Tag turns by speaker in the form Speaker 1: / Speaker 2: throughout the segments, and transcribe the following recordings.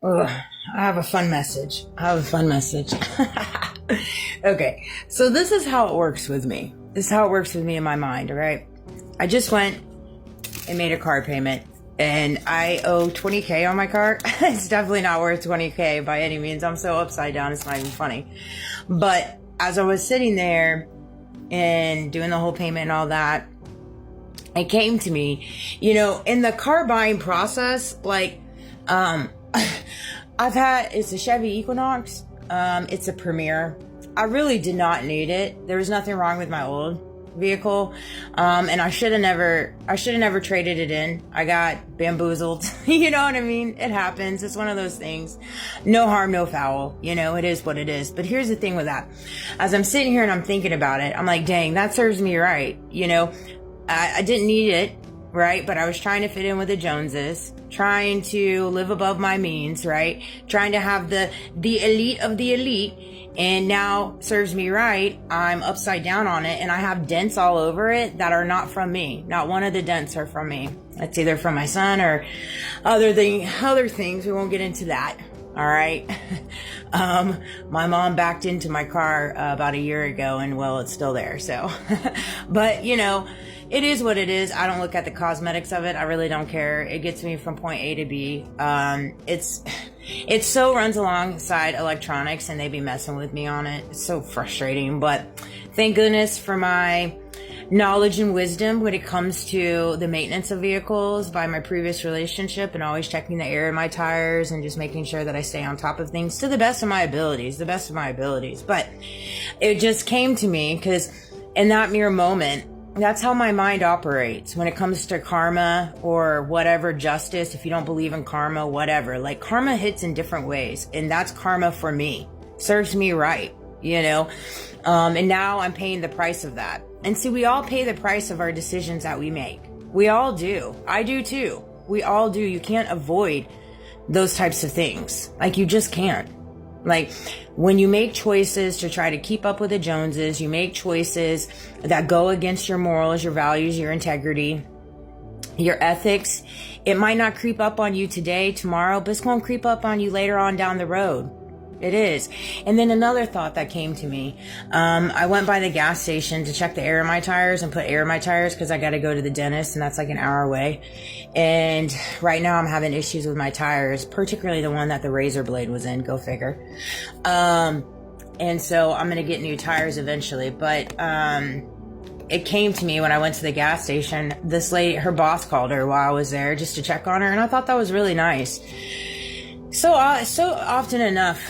Speaker 1: Ugh, I have a fun message. Okay, so this is how it works with me. This is how it works with me in my mind, all right? I just went and made a car payment, and I owe $20K on my car. It's definitely not worth $20K by any means. I'm so upside down, it's not even funny. But as I was sitting there and doing the whole payment and all that, it came to me, in the car buying process, it's a Chevy Equinox. It's a Premier. I really did not need it. There was nothing wrong with my old vehicle. And I should have never traded it in. I got bamboozled. You know what I mean? It happens. It's one of those things. No harm, no foul. It is what it is. But here's the thing with that. As I'm sitting here and I'm thinking about it, I'm like, dang, that serves me right. I didn't need it, right? But I was trying to fit in with the Joneses, trying to live above my means, right? Trying to have the elite of the elite. And now serves me right. I'm upside down on it, and I have dents all over it that are not from me. Not one of the dents are from me. It's either from my son or other things. We won't get into that. All right. My mom backed into my car about a year ago, and well, it's still there. So, but it is what it is. I don't look at the cosmetics of it. I really don't care. It gets me from point A to B. It so runs alongside electronics, and they be messing with me on it. It's so frustrating, but thank goodness for my knowledge and wisdom when it comes to the maintenance of vehicles by my previous relationship, and always checking the air in my tires and just making sure that I stay on top of things to the best of my abilities. But it just came to me because in that mere moment, that's how my mind operates when it comes to karma or whatever, justice. If you don't believe in karma, whatever, like karma hits in different ways, and that's karma for me. Serves me right, and now I'm paying the price of that. And see, we all pay the price of our decisions that we make. We all do. I do too. We all do. You can't avoid those types of things. Like, you just can't. Like, when you make choices to try to keep up with the Joneses, you make choices that go against your morals, your values, your integrity, your ethics. It might not creep up on you today, tomorrow, but it's going to creep up on you later on down the road. It is. And then another thought that came to me. I went by the gas station to check the air in my tires and put air in my tires because I got to go to the dentist, and that's like an hour away. And right now I'm having issues with my tires, particularly the one that the razor blade was in. Go figure. And so I'm going to get new tires eventually. But it came to me when I went to the gas station. This lady, her boss called her while I was there just to check on her. And I thought that was really nice. So often enough,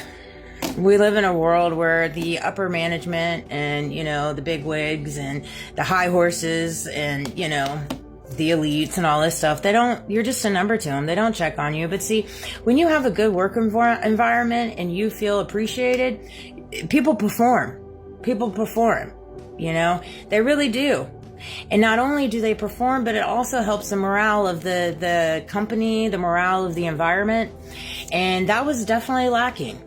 Speaker 1: we live in a world where the upper management and, the big wigs and the high horses and, the elites and all this stuff, you're just a number to them. They don't check on you. But see, when you have a good work environment and you feel appreciated, people perform. They really do. And not only do they perform, but it also helps the morale of the company, the morale of the environment. And that was definitely lacking.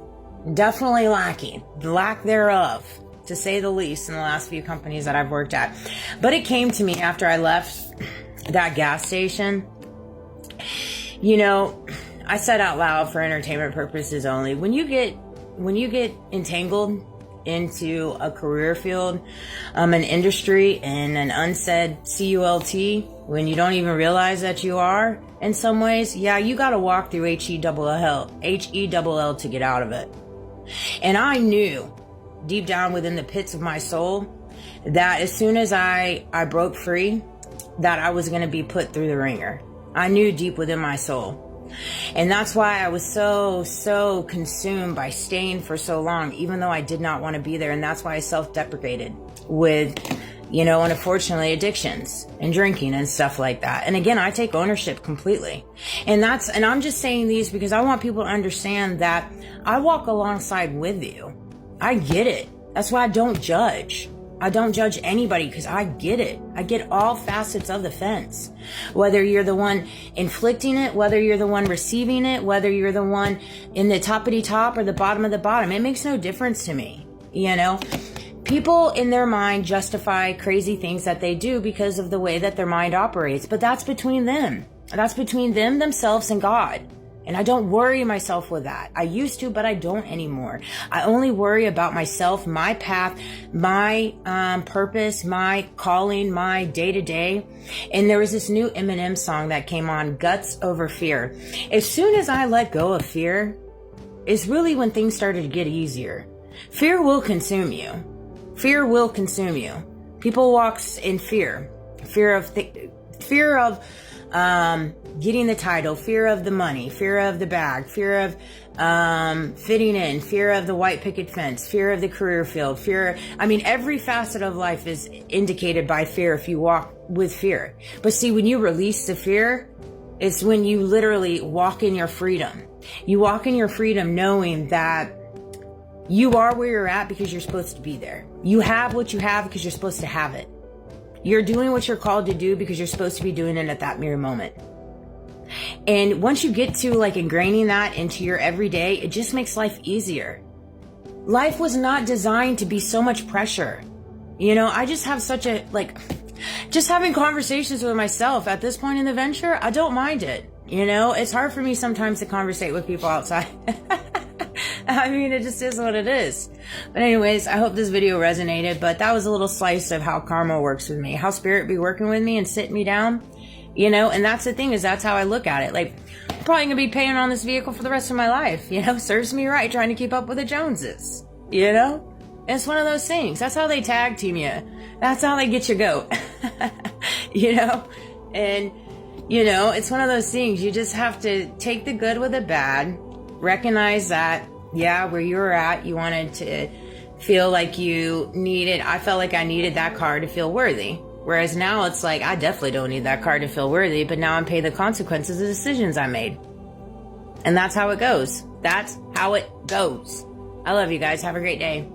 Speaker 1: The lack thereof, to say the least, in the last few companies that I've worked at. But it came to me after I left that gas station. I said out loud, for entertainment purposes only, when you get entangled into a career field, an industry, and an unsaid CULT, when you don't even realize that you are, in some ways, yeah, you got to walk through HELL to get out of it. And I knew deep down within the pits of my soul that as soon as I broke free, that I was going to be put through the ringer. I knew deep within my soul. And that's why I was so consumed by staying for so long, even though I did not want to be there. And that's why I self-deprecated with, and unfortunately addictions and drinking and stuff like that. And again, I take ownership completely. And I'm just saying these because I want people to understand that I walk alongside with you. I get it. That's why I don't judge. I don't judge anybody because I get it. I get all facets of the fence. Whether you're the one inflicting it, whether you're the one receiving it, whether you're the one in the toppity top or the bottom of the bottom, it makes no difference to me. People in their mind justify crazy things that they do because of the way that their mind operates. But that's between them. That's between them, themselves, and God. And I don't worry myself with that. I used to, but I don't anymore. I only worry about myself, my path, my purpose, my calling, my day-to-day. And there was this new Eminem song that came on, Guts Over Fear. As soon as I let go of fear, it's really when things started to get easier. Fear will consume you. Fear will consume you. People walk in fear. Fear of getting the title, fear of the money, fear of the bag, fear of fitting in, fear of the white picket fence, fear of the career field, every facet of life is indicated by fear if you walk with fear. But see, when you release the fear, it's when you literally walk in your freedom. You walk in your freedom knowing that you are where you're at because you're supposed to be there. You have what you have because you're supposed to have it. You're doing what you're called to do because you're supposed to be doing it at that mere moment. And once you get to ingraining that into your everyday, it just makes life easier. Life was not designed to be so much pressure. I just have such just having conversations with myself at this point in the venture, I don't mind it. It's hard for me sometimes to conversate with people outside. It just is what it is. But anyways, I hope this video resonated, but that was a little slice of how karma works with me, how spirit be working with me and sitting me down, and that's the thing, is that's how I look at it. I'm probably gonna be paying on this vehicle for the rest of my life, serves me right trying to keep up with the Joneses, It's one of those things. That's how they tag team you. That's how they get your goat, and it's one of those things. You just have to take the good with the bad, recognize that, where you were at, you wanted to feel like you needed, I felt like I needed that car to feel worthy. Whereas now it's I definitely don't need that car to feel worthy, but now I'm paying the consequences of the decisions I made. And that's how it goes. That's how it goes. I love you guys. Have a great day.